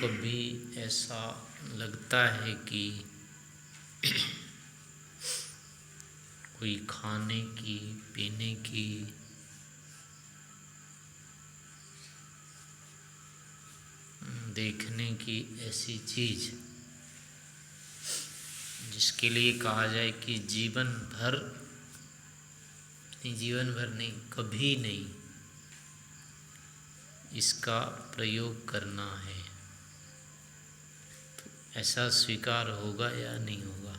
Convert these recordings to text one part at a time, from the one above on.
कभी ऐसा लगता है कि कोई खाने की, पीने की, देखने की ऐसी चीज़ जिसके लिए कहा जाए कि जीवन भर नहीं, कभी नहीं इसका प्रयोग करना है, तो ऐसा स्वीकार होगा या नहीं होगा?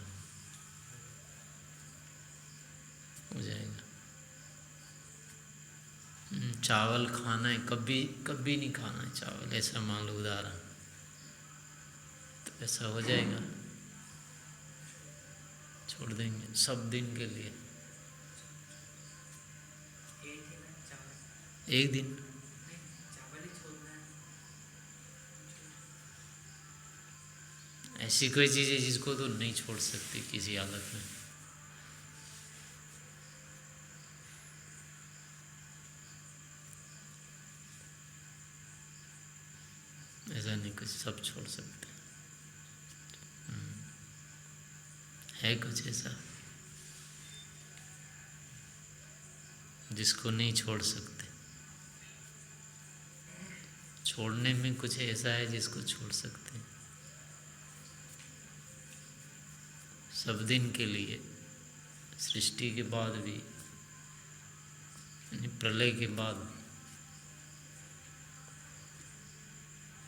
हो जाएगा। चावल खाना है, कभी कभी नहीं खाना है चावल, ऐसा मान लो उदाहरण, तो ऐसा हो जाएगा? छोड़ देंगे सब दिन के लिए? एक दिन? ऐसी कोई चीज़ है जिसको तो नहीं छोड़ सकती किसी हालत में? ऐसा नहीं, कुछ सब छोड़ सकते? है कुछ ऐसा जिसको नहीं छोड़ सकते? छोड़ने में कुछ ऐसा है जिसको छोड़ सकते हैं? सब दिन के लिए, सृष्टि के बाद भी, प्रलय के बाद भी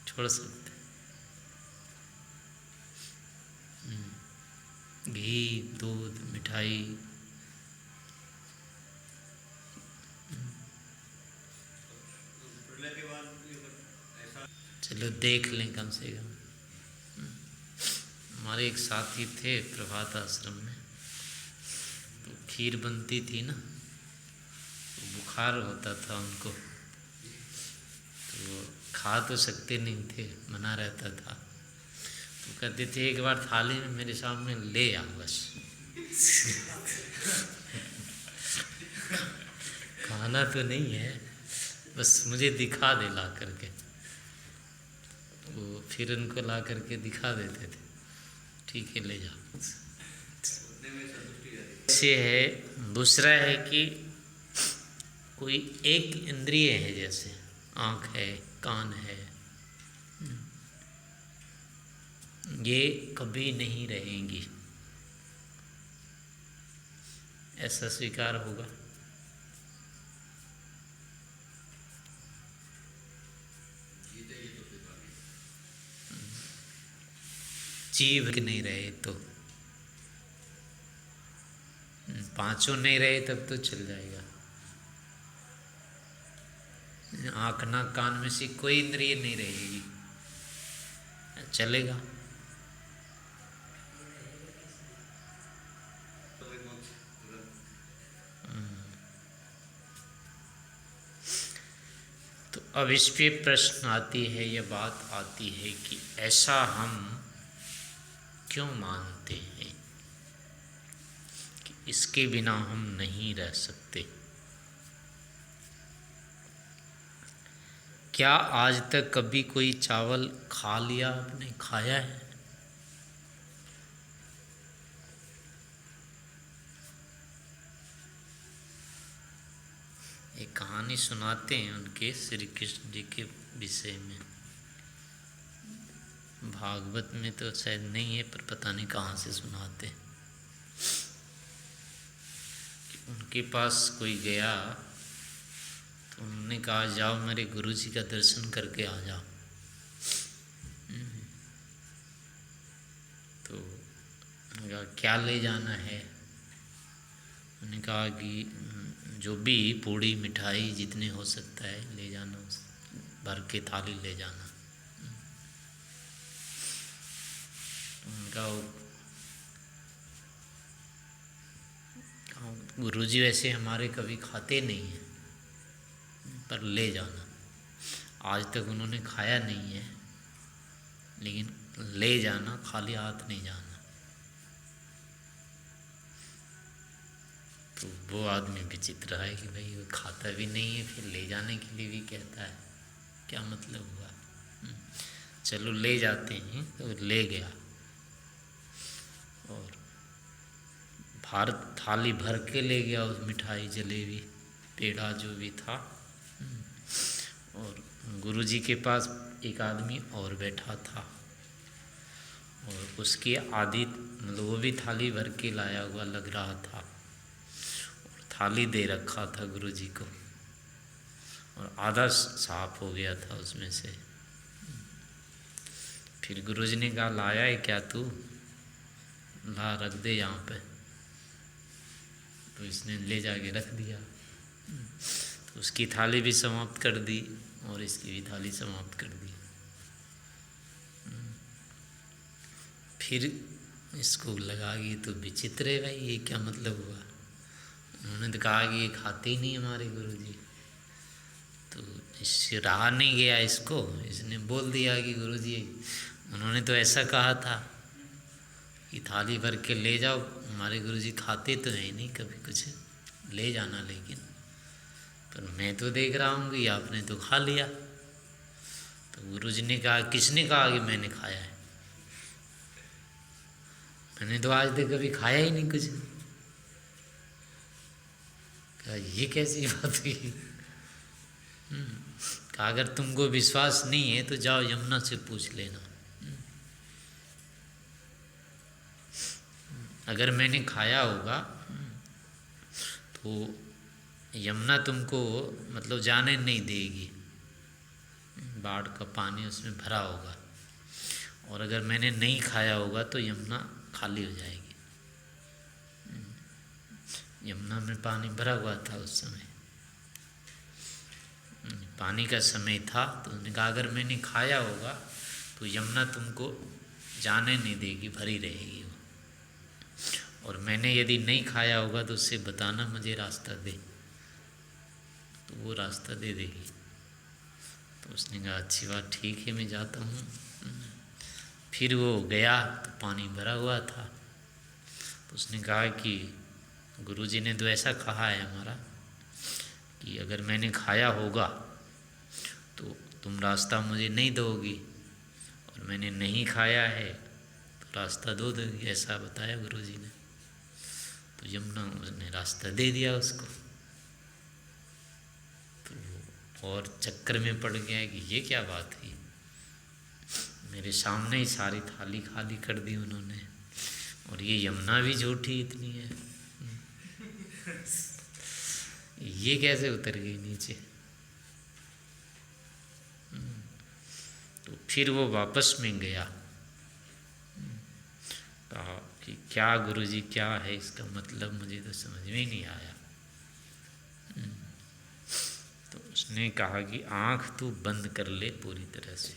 छोड़ सकते हैं? घी, दूध, मिठाई, चलो देख लें कम से कम। हमारे एक साथी थे प्रभात आश्रम में, तो खीर बनती थी ना, तो बुखार होता था उनको, तो खा तो सकते नहीं थे, मना रहता था, तो कहते थे एक बार थाली में मेरे सामने ले आ बस। खाना तो नहीं है, बस मुझे दिखा दे ला करके। वो फिर उनको ला करके दिखा देते थे, ठीक है ले जाओ। से है। दूसरा है कि कोई एक इंद्रिय है, जैसे आँख है, कान है, ये कभी नहीं रहेंगी, ऐसा स्वीकार होगा? जीव नहीं रहे तो, पांचों नहीं रहे तब तो चल जाएगा। आँख, नाक, कान में से कोई इंद्रिय नहीं रहेगी, चलेगा? तो अब इस पे प्रश्न आती है, यह बात आती है कि ऐसा हम क्यों मानते हैं कि इसके बिना हम नहीं रह सकते? क्या आज तक कभी कोई चावल खा लिया आपने, खाया है? एक कहानी सुनाते हैं उनके, श्री कृष्ण जी के विषय में, भागवत में तो शायद नहीं है, पर पता नहीं कहाँ से सुनाते। उनके पास कोई गया तो उन्होंने कहा जाओ मेरे गुरु जी का दर्शन करके आ जाओ। तो उन्होंने कहा क्या ले जाना है? उन्होंने कहा कि जो भी पूड़ी मिठाई जितने हो सकता है ले जाना, भर के थाली ले जाना। उनका गुरुजी वैसे हमारे कभी खाते नहीं हैं, पर ले जाना। आज तक उन्होंने खाया नहीं है, लेकिन ले जाना, खाली हाथ नहीं जाना। तो वो आदमी विचित्र है कि भाई वो खाता भी नहीं है, फिर ले जाने के लिए भी कहता है, क्या मतलब हुआ? चलो ले जाते हैं। तो ले गया और भारत थाली भर के ले गया, उस मिठाई जलेबी पेड़ा जो भी था। और गुरुजी के पास एक आदमी और बैठा था और उसकी आदि मतलब वो भी थाली भर के लाया हुआ लग रहा था और थाली दे रखा था गुरुजी को और आधा साफ हो गया था उसमें से। फिर गुरुजी ने कहा, लाया है क्या तू? ला, रख दे यहाँ पे। तो इसने ले जाके रख दिया। तो उसकी थाली भी समाप्त कर दी और इसकी भी थाली समाप्त कर दी। फिर इसको लगा कि तो विचित्र है भाई, ये क्या मतलब हुआ। उन्होंने तो कहा कि ये खाते ही नहीं हमारे गुरुजी। तो इससे रहा नहीं गया इसको, इसने बोल दिया कि गुरुजी उन्होंने तो ऐसा कहा था कि थाली भर के ले जाओ, हमारे गुरुजी खाते तो है नहीं कभी कुछ, ले जाना। लेकिन पर मैं तो देख रहा हूँ कि आपने तो खा लिया। तो गुरुजी ने कहा, किसने कहा कि मैंने खाया है? मैंने तो आज तक कभी खाया ही नहीं कुछ। कहा, ये कैसी बात हुई? कहा, अगर तुमको विश्वास नहीं है तो जाओ यमुना से पूछ लेना। अगर मैंने खाया होगा तो यमुना तुमको मतलब जाने नहीं देगी, बाढ़ का पानी उसमें भरा होगा। और अगर मैंने नहीं खाया होगा तो यमुना खाली हो जाएगी। यमुना में पानी भरा हुआ था उस समय, पानी का समय था। तो उन्होंने कहा, अगर मैंने खाया होगा तो यमुना तुमको जाने नहीं देगी, भरी रहेगी वो। और मैंने यदि नहीं खाया होगा तो उससे बताना मुझे रास्ता दे, तो वो रास्ता दे देगी। तो उसने कहा, अच्छी बात, ठीक है, मैं जाता हूँ। फिर वो गया तो पानी भरा हुआ था। तो उसने कहा कि गुरुजी ने तो ऐसा कहा है हमारा कि अगर मैंने खाया होगा तो तुम रास्ता मुझे नहीं दोगी, और मैंने नहीं खाया है तो रास्ता दो दोगी, ऐसा बताया गुरुजी ने। तो यमुना उसने रास्ता दे दिया उसको। तो और चक्कर में पड़ गया कि ये क्या बात हुई, मेरे सामने ही सारी थाली खाली कर दी उन्होंने, और ये यमुना भी झूठी इतनी है, ये कैसे उतर गई नीचे। तो फिर वो वापस में गया, कहा कि क्या गुरुजी क्या है इसका मतलब, मुझे तो समझ में ही नहीं आया। तो उसने कहा कि आँख तू बंद कर ले पूरी तरह से,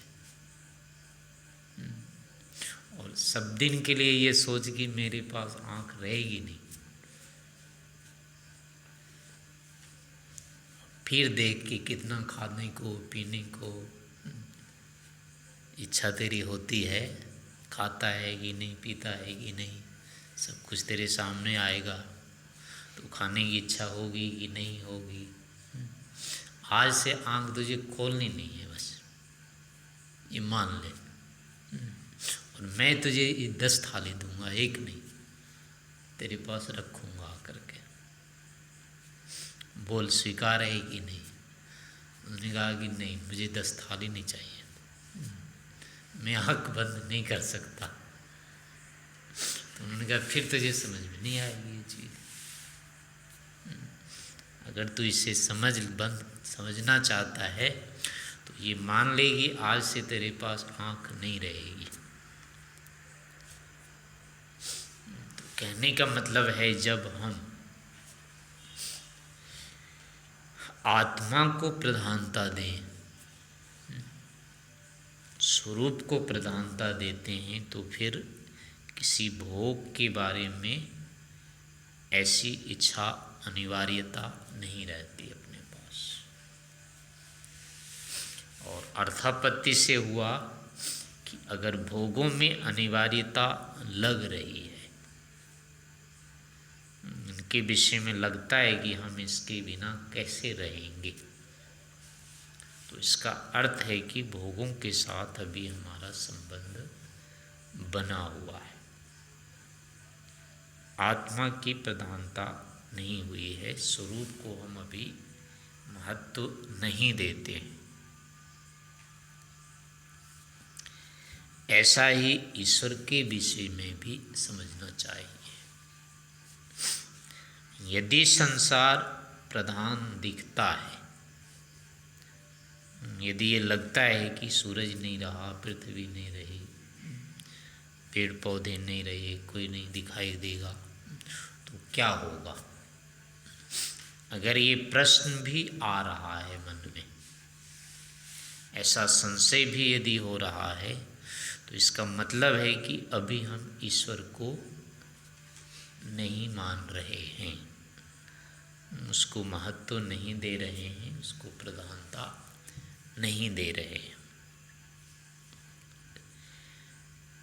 और सब दिन के लिए ये सोच कि मेरे पास आँख रहेगी नहीं। फिर देख कि कितना खाने को पीने को इच्छा तेरी होती है, खाता है कि नहीं, पीता है कि नहीं, सब कुछ तेरे सामने आएगा। तो खाने की इच्छा होगी कि नहीं होगी। आज से आंख तुझे खोलनी नहीं है, बस ये मान ले। और मैं तुझे ये 10 थाली दूंगा, एक नहीं, तेरे पास रखूंगा आकर के, बोल स्वीकार है कि नहीं। उसने कहा कि नहीं, मुझे 10 थाली नहीं चाहिए, मैं आँख बंद नहीं कर सकता। तो उन्होंने कहा, फिर तुझे समझ में नहीं आएगी ये चीज़। अगर तू इसे समझना चाहता है तो ये मान लेगी आज से तेरे पास आँख नहीं रहेगी। तो कहने का मतलब है, जब हम आत्मा को प्रधानता दें, स्वरूप को प्रधानता देते हैं, तो फिर किसी भोग के बारे में ऐसी इच्छा अनिवार्यता नहीं रहती अपने पास। और अर्थापत्ति से हुआ कि अगर भोगों में अनिवार्यता लग रही है, इनके विषय में लगता है कि हम इसके बिना कैसे रहेंगे, तो तो इसका अर्थ है कि भोगों के साथ अभी हमारा संबंध बना हुआ है, आत्मा की प्रधानता नहीं हुई है, स्वरूप को हम अभी महत्व नहीं देते हैं। ऐसा ही ईश्वर के विषय में भी समझना चाहिए। यदि संसार प्रधान दिखता है, यदि ये लगता है कि सूरज नहीं रहा, पृथ्वी नहीं रही, पेड़ पौधे नहीं रहे, कोई नहीं दिखाई देगा, तो क्या होगा? अगर ये प्रश्न भी आ रहा है मन में, ऐसा संशय भी यदि हो रहा है, तो इसका मतलब है कि अभी हम ईश्वर को नहीं मान रहे हैं, उसको महत्व नहीं दे रहे हैं, उसको प्रधानता नहीं दे रहे हैं।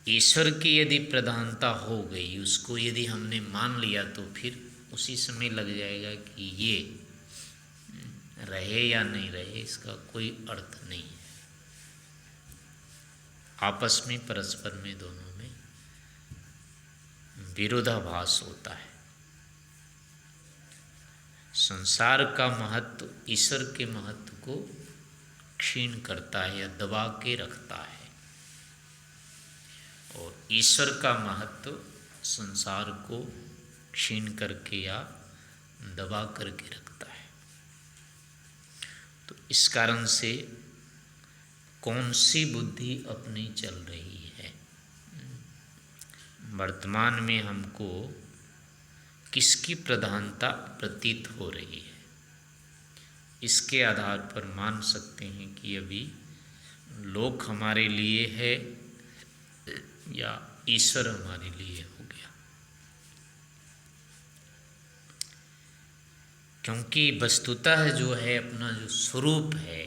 ईश्वर की यदि प्रधानता हो गई, उसको यदि हमने मान लिया, तो फिर उसी समय लग जाएगा कि ये रहे या नहीं रहे, इसका कोई अर्थ नहीं है। आपस में, परस्पर में, दोनों में विरोधाभास होता है। संसार का महत्व ईश्वर के महत्व को क्षीण करता है या दबा के रखता है, और ईश्वर का महत्व संसार को क्षीण करके या दबा करके रखता है। तो इस कारण से कौन सी बुद्धि अपनी चल रही है, वर्तमान में हमको किसकी प्रधानता प्रतीत हो रही है, इसके आधार पर मान सकते हैं कि अभी लोक हमारे लिए है या ईश्वर हमारे लिए हो गया। क्योंकि वस्तुतः जो है अपना जो स्वरूप है,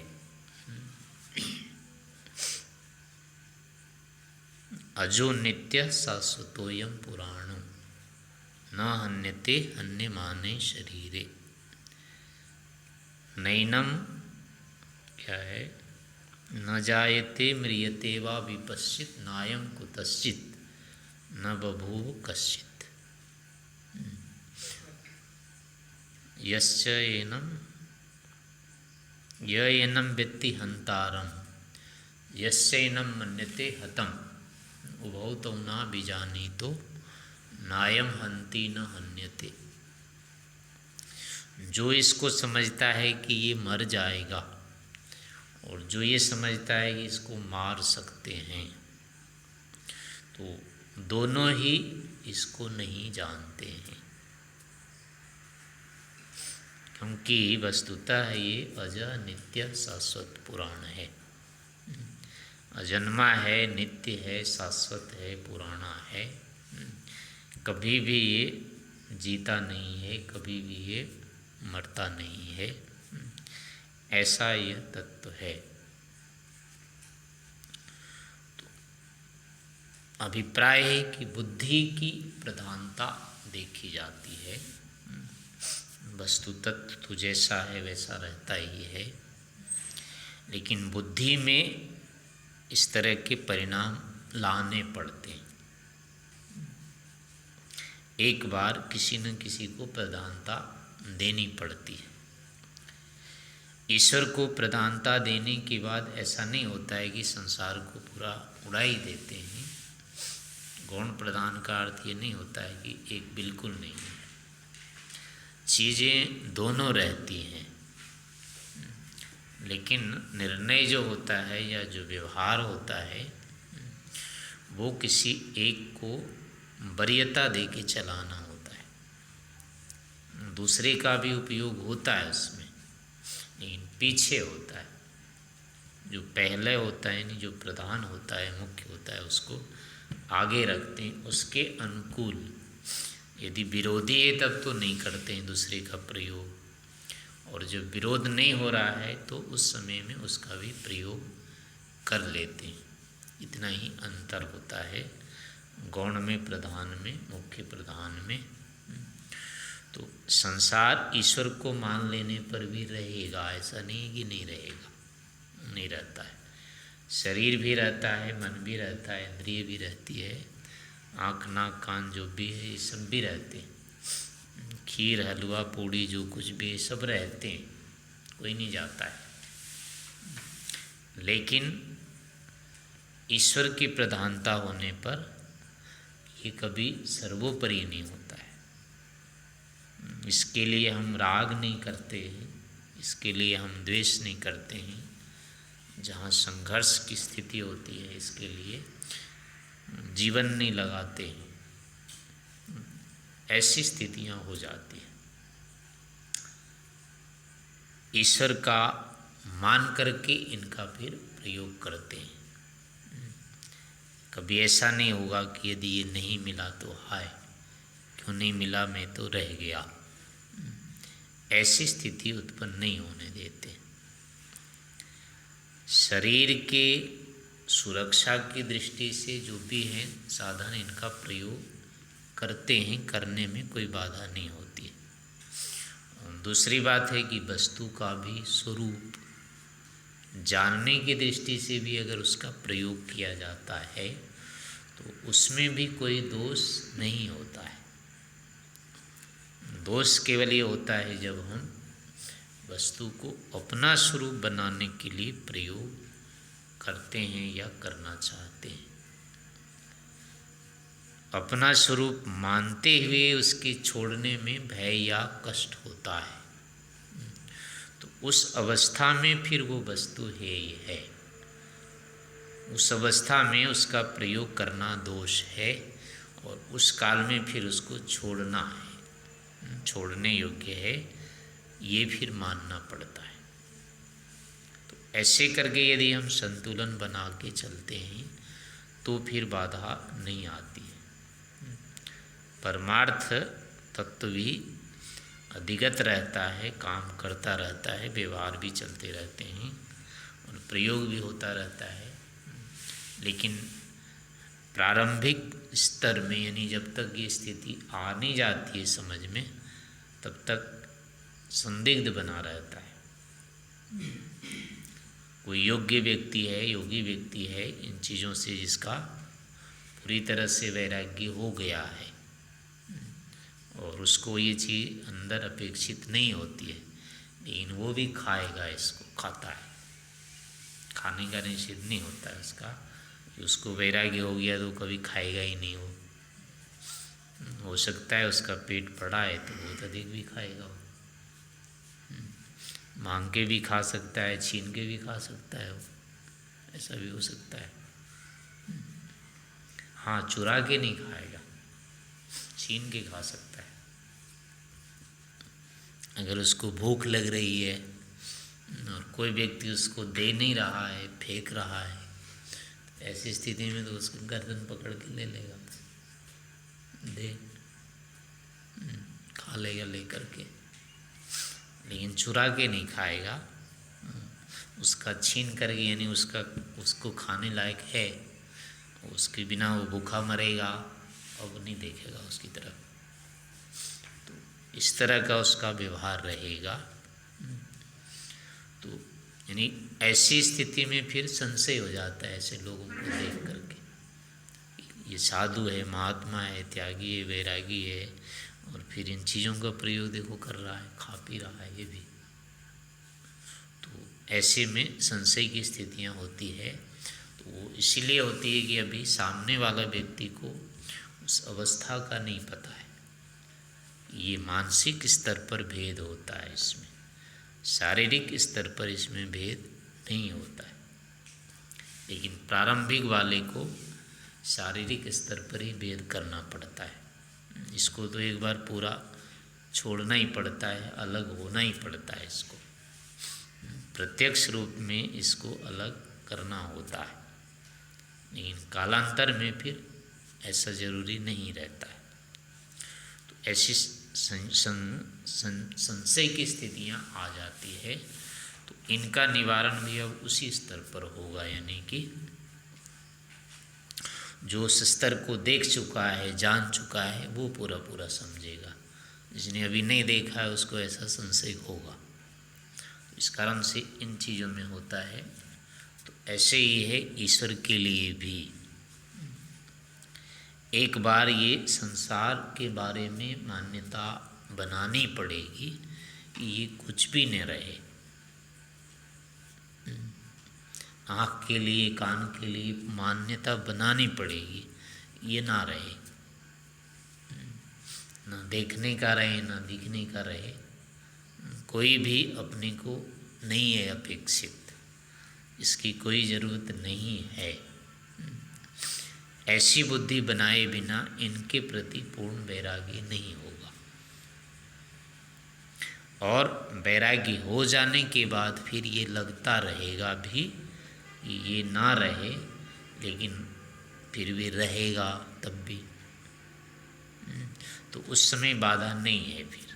अजो नित्य शाश्वतोयम पुराणो न हन्यते हन्यमाने शरीरे। नैनम क्या है, न जायते म्रियते वा विपश्चित, नायम कुतश्चित न बभूव कश्चित। यश्च एनम य एनम व्यक्ति हंतारम, यस्यैनम मन्यते हतम, उभौ तौ न बीजानीतो नायम हंति न हन्यते। जो इसको समझता है कि ये मर जाएगा, और जो ये समझता है कि इसको मार सकते हैं, तो दोनों ही इसको नहीं जानते हैं। क्योंकि वस्तुतः ये अज नित्य शाश्वत पुराण है, अजन्मा है, नित्य है, शाश्वत है, पुराना है, कभी भी ये जीता नहीं है, कभी भी ये मरता नहीं है, ऐसा यह तत्व है। तो अभिप्राय है कि बुद्धि की प्रधानता देखी जाती है, वस्तु तत्व तो जैसा है वैसा रहता ही है, लेकिन बुद्धि में इस तरह के परिणाम लाने पड़ते हैं। एक बार किसी न किसी को प्रधानता देनी पड़ती है। ईश्वर को प्रधानता देने के बाद ऐसा नहीं होता है कि संसार को पूरा उड़ा ही देते हैं। गौण प्रधान का अर्थ ये नहीं होता है कि एक बिल्कुल नहीं है, चीज़ें दोनों रहती हैं, लेकिन निर्णय जो होता है या जो व्यवहार होता है वो किसी एक को वरीयता दे के चलाना होता है। दूसरे का भी उपयोग होता है उसमें, लेकिन पीछे होता है। जो पहले होता है, जो प्रधान होता है, मुख्य होता है, उसको आगे रखते हैं, उसके अनुकूल। यदि विरोधी है तब तो नहीं करते हैं दूसरे का प्रयोग, और जब विरोध नहीं हो रहा है तो उस समय में उसका भी प्रयोग कर लेते हैं। इतना ही अंतर होता है गौण में, प्रधान में, मुख्य प्रधान में। तो संसार ईश्वर को मान लेने पर भी रहेगा, ऐसा नहीं कि नहीं रहेगा। नहीं रहता है। शरीर भी रहता है, मन भी रहता है, इंद्रिय भी रहती है, आँख नाक कान जो भी है ये सब भी रहते हैं। खीर हलवा पूड़ी जो कुछ भी सब रहते हैं, कोई नहीं जाता है। लेकिन ईश्वर की प्रधानता होने पर ये कभी सर्वोपरि नहीं होता है। इसके लिए हम राग नहीं करते हैं, इसके लिए हम द्वेष नहीं करते हैं। जहाँ संघर्ष की स्थिति होती है इसके लिए जीवन नहीं लगाते हैं, ऐसी स्थितियाँ हो जाती हैं। ईश्वर का मान करके इनका फिर प्रयोग करते हैं। कभी ऐसा नहीं होगा कि यदि ये नहीं मिला तो हाय क्यों नहीं मिला, मैं तो रह गया, ऐसी स्थिति उत्पन्न नहीं होने देते। शरीर के सुरक्षा की दृष्टि से जो भी हैं साधन इनका प्रयोग करते हैं, करने में कोई बाधा नहीं होती है। दूसरी बात है कि वस्तु का भी स्वरूप जानने की दृष्टि से भी अगर उसका प्रयोग किया जाता है तो उसमें भी कोई दोष नहीं होता है। दोष केवल ये होता है जब हम वस्तु को अपना स्वरूप बनाने के लिए प्रयोग करते हैं या करना चाहते हैं। अपना स्वरूप मानते हुए उसके छोड़ने में भय या कष्ट होता है, तो उस अवस्था में फिर वो वस्तु है ही है। उस अवस्था में उसका प्रयोग करना दोष है और उस काल में फिर उसको छोड़ना है, छोड़ने योग्य है, ये फिर मानना पड़ता है। तो ऐसे करके यदि हम संतुलन बना के चलते हैं तो फिर बाधा नहीं आती है। परमार्थ तत्व भी अधिगत रहता है, काम करता रहता है, व्यवहार भी चलते रहते हैं और प्रयोग भी होता रहता है। लेकिन प्रारंभिक स्तर में यानी जब तक ये स्थिति आ नहीं जाती है समझ में, तब तक संदिग्ध बना रहता है। कोई योग्य व्यक्ति है, योगी व्यक्ति है, इन चीज़ों से जिसका पूरी तरह से वैराग्य हो गया है और उसको ये चीज़ अंदर अपेक्षित नहीं होती है, लेकिन वो भी खाएगा, इसको खाता है, खाने का निषेध नहीं होता है उसका। उसको वैराग्य हो गया तो कभी खाएगा ही नहीं। हो सकता है उसका पेट पड़ा है तो बहुत अधिक भी खाएगा, वो मांग के भी खा सकता है, छीन के भी खा सकता है, वो ऐसा भी हो सकता है। हाँ, चुरा के नहीं खाएगा, छीन के खा सकता है। अगर उसको भूख लग रही है और कोई व्यक्ति उसको दे नहीं रहा है, फेंक रहा है, तो ऐसी स्थिति में तो उसको गर्दन पकड़ के ले लेगा, दे खा लेगा लेकर के, लेकिन चुरा के नहीं खाएगा। उसका छीन करके यानी उसको खाने लायक है, उसके बिना वो भूखा मरेगा, अब नहीं देखेगा उसकी तरफ। तो इस तरह का उसका व्यवहार रहेगा। तो यानी ऐसी स्थिति में फिर संशय हो जाता है ऐसे लोगों को देख करके, ये साधु है, महात्मा है, त्यागी है, वैरागी है, और फिर इन चीज़ों का प्रयोग देखो कर रहा है, खा पी रहा है ये भी। तो ऐसे में संशय की स्थितियाँ होती है। तो वो इसीलिए होती है कि अभी सामने वाला व्यक्ति को उस अवस्था का नहीं पता है। ये मानसिक स्तर पर भेद होता है, इसमें शारीरिक स्तर पर इसमें भेद नहीं होता है। लेकिन प्रारंभिक वाले को शारीरिक स्तर पर ही भेद करना पड़ता है। इसको तो एक बार पूरा छोड़ना ही पड़ता है, अलग होना ही पड़ता है। इसको प्रत्यक्ष रूप में इसको अलग करना होता है, लेकिन कालांतर में फिर ऐसा जरूरी नहीं रहता है। तो ऐसी संशय की स्थितियाँ आ जाती है, तो इनका निवारण भी अब उसी स्तर पर होगा, यानी कि जो उस स्तर को देख चुका है, जान चुका है, वो पूरा पूरा समझेगा। जिसने अभी नहीं देखा है उसको ऐसा संशय होगा। इस कारण से इन चीज़ों में होता है ऐसे ही है ईश्वर के लिए भी। एक बार ये संसार के बारे में मान्यता बनानी पड़ेगी कि ये कुछ भी न रहे। आँख के लिए, कान के लिए मान्यता बनानी पड़ेगी, ये ना रहे, ना देखने का रहे, ना दिखने का रहे। कोई भी अपने को नहीं है अपेक्षित, इसकी कोई ज़रूरत नहीं है। ऐसी बुद्धि बनाए बिना इनके प्रति पूर्ण वैरागी नहीं होगा। और वैरागी हो जाने के बाद फिर ये लगता रहेगा भी कि ये ना रहे, लेकिन फिर भी रहेगा तब भी। तो उस समय बाधा नहीं है। फिर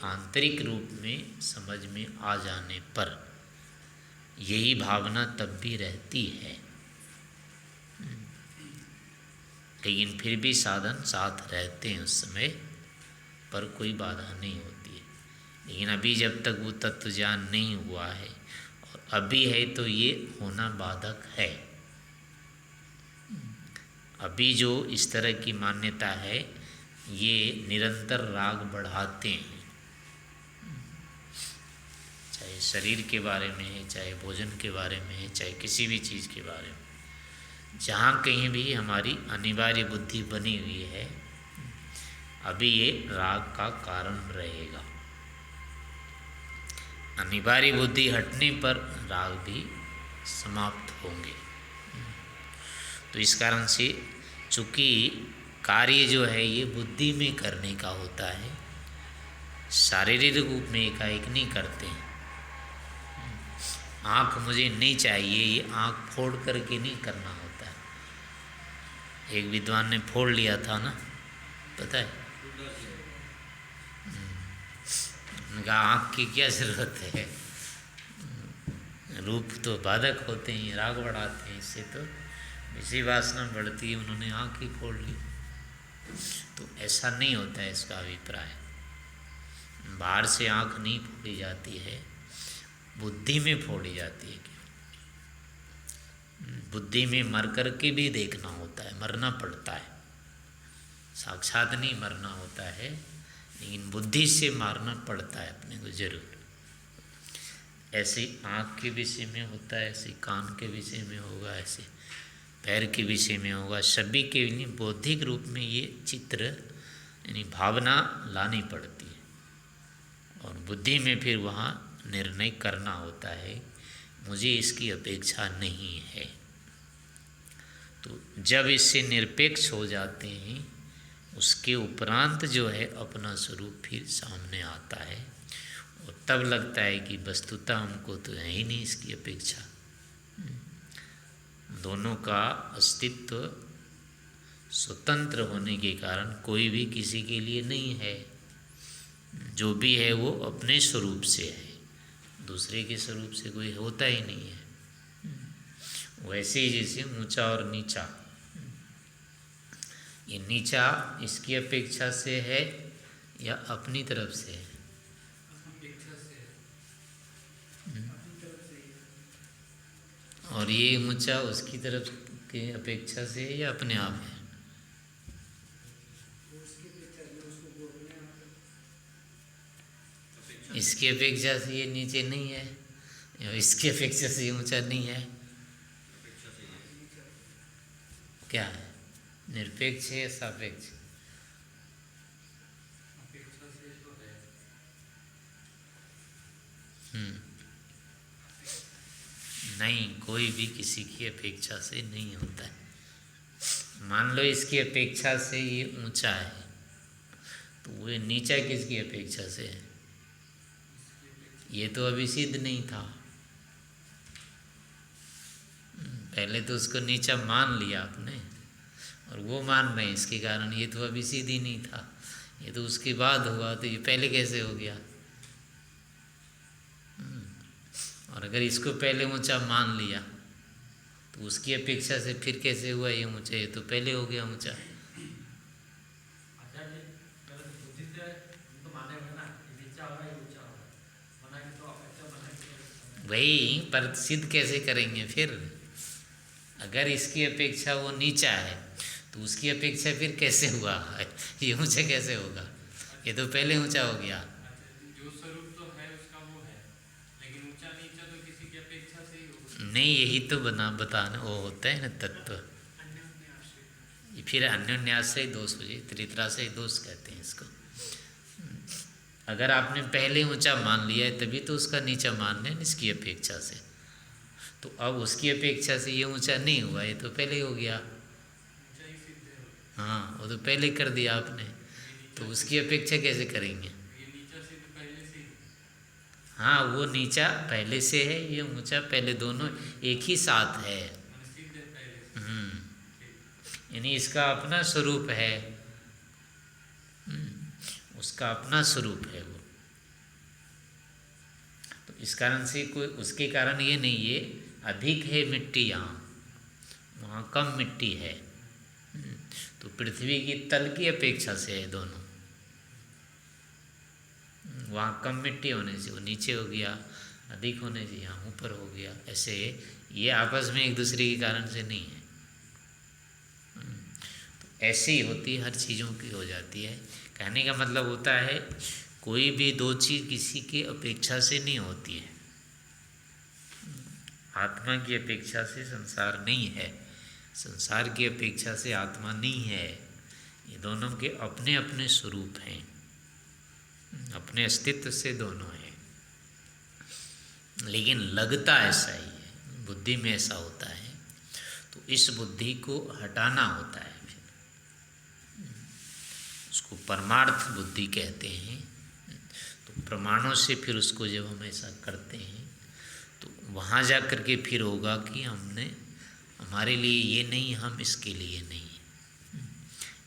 आंतरिक रूप में समझ में आ जाने पर यही भावना तब भी रहती है, लेकिन फिर भी साधन साथ रहते हैं उस समय, पर कोई बाधा नहीं होती है। लेकिन अभी जब तक वो तत्व ज्ञान नहीं हुआ है और अभी है तो ये होना बाधक है। अभी जो इस तरह की मान्यता है ये निरंतर राग बढ़ाते हैं, चाहे शरीर के बारे में है, चाहे भोजन के बारे में है, चाहे किसी भी चीज़ के बारे में। जहाँ कहीं भी हमारी अनिवार्य बुद्धि बनी हुई है, अभी ये राग का कारण रहेगा। अनिवार्य बुद्धि हटने पर राग भी समाप्त होंगे। तो इस कारण से चूँकि कार्य जो है ये बुद्धि में करने का होता है, शारीरिक रूप में एकाएक नहीं करते हैं। आँख मुझे नहीं चाहिए, ये आँख फोड़ करके नहीं करना होता है। एक विद्वान ने फोड़ लिया था ना, पता है, उनका आँख की क्या ज़रूरत है, रूप तो बाधक होते हैं, राग बढ़ाते हैं, इससे तो इसी वासना बढ़ती है, उन्होंने आँख ही फोड़ ली। तो ऐसा नहीं होता है इसका अभिप्राय। बाहर से आँख नहीं फोड़ी जाती है, बुद्धि में फोड़ी जाती है। बुद्धि में मर कर के भी देखना होता है, मरना पड़ता है, साक्षात नहीं मरना होता है, लेकिन बुद्धि से मारना पड़ता है अपने को जरूर। ऐसे आँख के विषय में होता है, ऐसे कान के विषय में होगा, ऐसे पैर के विषय में होगा। सभी के लिए बौद्धिक रूप में ये चित्र यानी भावना लानी पड़ती है और बुद्धि में फिर वहाँ निर्णय करना होता है, मुझे इसकी अपेक्षा नहीं है। तो जब इससे निरपेक्ष हो जाते हैं, उसके उपरांत जो है अपना स्वरूप फिर सामने आता है और तब लगता है कि वस्तुतः हमको तो है ही नहीं इसकी अपेक्षा। दोनों का अस्तित्व स्वतंत्र होने के कारण कोई भी किसी के लिए नहीं है। जो भी है वो अपने स्वरूप से है, दूसरे के स्वरूप से कोई होता ही नहीं है। वैसे ही जैसे ऊंचा और नीचा, ये नीचा इसकी अपेक्षा से है या अपनी तरफ से है? और ये ऊंचा उसकी तरफ की अपेक्षा से है या अपने आप है? इसकी अपेक्षा से ये नीचे नहीं है या इसकी अपेक्षा से ये ऊंचा नहीं है? क्या है, निरपेक्ष है या सापेक्ष? नहीं, कोई भी किसी की अपेक्षा से नहीं होता है। मान लो इसकी अपेक्षा से ये ऊंचा है, तो वो नीचा किसकी अपेक्षा से है? ये तो अभी सिद्ध नहीं था, पहले तो उसको नीचा मान लिया आपने और वो मान रहे हैं, इसके कारण ये तो अभी सिद्ध ही नहीं था, ये तो उसके बाद हुआ, तो ये पहले कैसे हो गया? और अगर इसको पहले ऊंचा मान लिया तो उसकी अपेक्षा से फिर कैसे हुआ ये ऊंचा? ये तो पहले हो गया ऊंचा। वही पर सिद्ध कैसे करेंगे फिर? अगर इसकी अपेक्षा वो नीचा है तो उसकी अपेक्षा फिर कैसे हुआ है? ये ऊंचा कैसे होगा? ये तो पहले ऊंचा हो गया। जो स्वरूप तो है उसका वो है, लेकिन ऊंचा नीचा तो किसी की अपेक्षा से ही होगा। नहीं, यही तो बताना वो होता है ना तत्व। फिर अन्योन्याश्रय दोष हो जाए, त्रित्राश्रय दोष कहते हैं इसको। अगर आपने पहले ऊंचा मान लिया है तभी तो उसका नीचा मान लें इसकी अपेक्षा से। तो अब उसकी अपेक्षा से ये ऊंचा नहीं हुआ, ये तो पहले हो गया। ऊंचा ही सिद्ध है, हाँ, वो तो पहले कर दिया आपने, तो उसकी अपेक्षा कैसे करेंगे? ये नीचा सिद्ध पहले से ही। हाँ, वो नीचा पहले से है, ये ऊंचा पहले, दोनों एक ही साथ है। मैंने सिद्ध है पहले से। ठीक। यानी इसका अपना स्वरूप है, उसका अपना स्वरूप है वो। तो इस कारण से कोई उसके कारण ये नहीं, ये अधिक है मिट्टी यहाँ, वहाँ कम मिट्टी है। तो पृथ्वी की तल की अपेक्षा से है दोनों। वहाँ कम मिट्टी होने से वो नीचे हो गया, अधिक होने से यहाँ ऊपर हो गया। ऐसे ये आपस में एक दूसरे के कारण से नहीं है। तो ऐसे ही होती हर चीज़ों की हो जाती है। कहने का मतलब होता है कोई भी दो चीज़ किसी की अपेक्षा से नहीं होती है। आत्मा की अपेक्षा से संसार नहीं है, संसार की अपेक्षा से आत्मा नहीं है। ये दोनों के अपने अपने स्वरूप हैं, अपने अस्तित्व से दोनों हैं। लेकिन लगता ऐसा ही है, बुद्धि में ऐसा होता है। तो इस बुद्धि को हटाना होता है, फिर उसको परमार्थ बुद्धि कहते हैं। तो प्रमाणों से फिर उसको जब हम ऐसा करते हैं तो वहाँ जा कर के फिर होगा कि हमने, हमारे लिए ये नहीं, हम इसके लिए नहीं।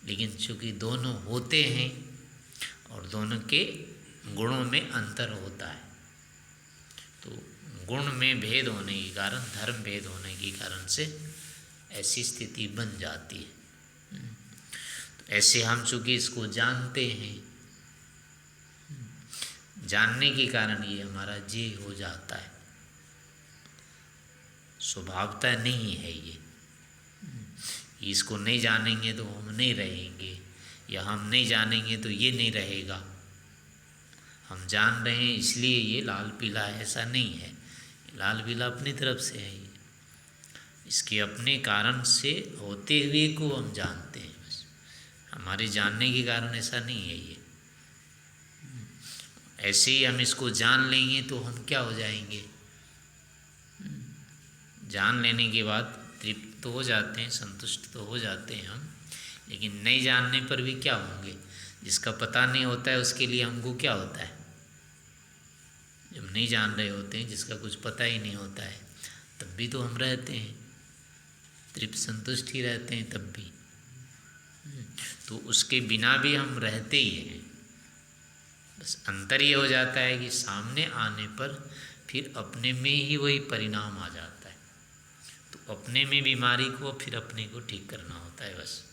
लेकिन चूँकि दोनों होते हैं और दोनों के गुणों में अंतर होता है, तो गुण में भेद होने के कारण, धर्म भेद होने के कारण से ऐसी स्थिति बन जाती है। तो ऐसे हम चूँकि इसको जानते हैं, जानने के कारण ये हमारा जे हो जाता है। स्वभावता नहीं है ये, इसको नहीं जानेंगे तो हम नहीं रहेंगे, या हम नहीं जानेंगे तो ये नहीं रहेगा। हम जान रहे हैं इसलिए ये लाल पीला है, ऐसा नहीं है। लाल पीला अपनी तरफ से है, ये इसके अपने कारण से होते हुए को हम जानते हैं, बस हमारे जानने के कारण ऐसा नहीं है ये। ऐसे ही हम इसको जान लेंगे तो हम क्या हो जाएंगे? जान लेने के बाद तृप्त तो हो जाते हैं, संतुष्ट तो हो जाते हैं हम, लेकिन नहीं जानने पर भी क्या होंगे? जिसका पता नहीं होता है उसके लिए हमको क्या होता है? जब नहीं जान रहे होते हैं, जिसका कुछ पता ही नहीं होता है, तब भी तो हम रहते हैं, तृप्त संतुष्ट ही रहते हैं तब भी। तो उसके बिना भी हम रहते ही हैं। बस अंतर ये हो जाता है कि सामने आने पर फिर अपने में ही वही परिणाम आ जाता है। तो अपने में बीमारी को फिर अपने को ठीक करना होता है बस।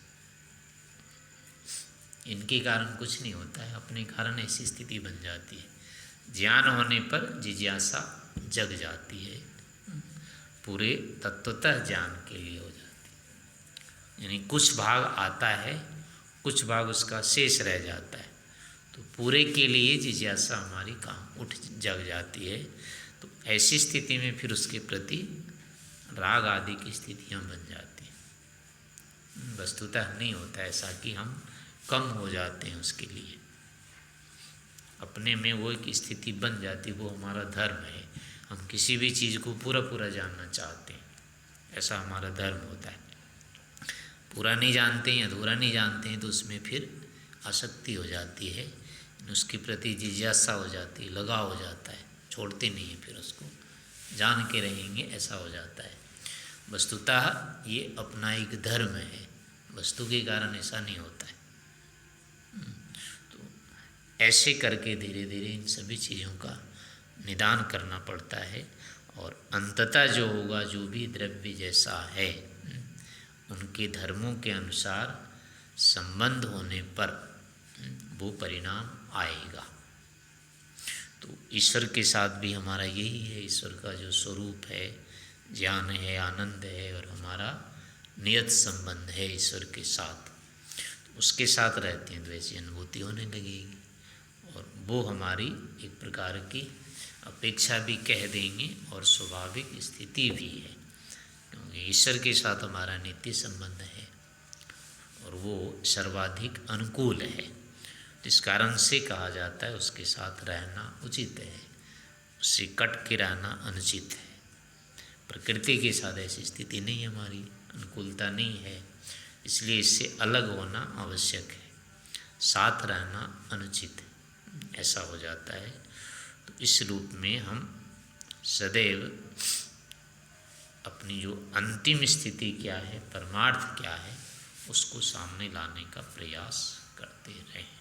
इनके कारण कुछ नहीं होता है, अपने कारण ऐसी स्थिति बन जाती है। ज्ञान होने पर जिज्ञासा जग जाती है, पूरे तत्वतः ज्ञान के लिए हो जाती है। यानी कुछ भाग आता है, कुछ भाग उसका शेष रह जाता है, तो पूरे के लिए जिज्ञासा हमारी काम उठ जग जाती है। तो ऐसी स्थिति में फिर उसके प्रति राग आदि की स्थितियाँ बन जाती हैं। वस्तुतः नहीं होता ऐसा कि हम कम हो जाते हैं उसके लिए, अपने में वो एक स्थिति बन जाती, वो हमारा धर्म है। हम किसी भी चीज़ को पूरा पूरा जानना चाहते हैं, ऐसा हमारा धर्म होता है। पूरा नहीं जानते हैं, अधूरा नहीं जानते हैं, तो उसमें फिर आसक्ति हो जाती है, उसके प्रति जिज्ञासा हो जाती है, लगाव हो जाता है, छोड़ते नहीं हैं, फिर उसको जान के रहेंगे, ऐसा हो जाता है। वस्तुतः ये अपना एक धर्म है, वस्तु के कारण ऐसा नहीं होता है। तो ऐसे करके धीरे धीरे इन सभी चीज़ों का निदान करना पड़ता है, और अंततः जो होगा, जो भी द्रव्य जैसा है, उनके धर्मों के अनुसार संबंध होने पर वो परिणाम आएगा। तो ईश्वर के साथ भी हमारा यही है, ईश्वर का जो स्वरूप है, ज्ञान है, आनंद है और हमारा नियत संबंध है ईश्वर के साथ, तो उसके साथ रहते हैं तो ऐसी अनुभूति होने लगेगी और वो हमारी एक प्रकार की अपेक्षा भी कह देंगे और स्वाभाविक स्थिति भी है, क्योंकि ईश्वर के साथ हमारा नित्य संबंध है और वो सर्वाधिक अनुकूल है, जिस कारण से कहा जाता है उसके साथ रहना उचित है, उससे कट के रहना अनुचित है। प्रकृति के साथ ऐसी स्थिति नहीं, हमारी अनुकूलता नहीं है, इसलिए इससे अलग होना आवश्यक है, साथ रहना अनुचित है, ऐसा हो जाता है। तो इस रूप में हम सदैव अपनी जो अंतिम स्थिति क्या है, परमार्थ क्या है, उसको सामने लाने का प्रयास करते रहें।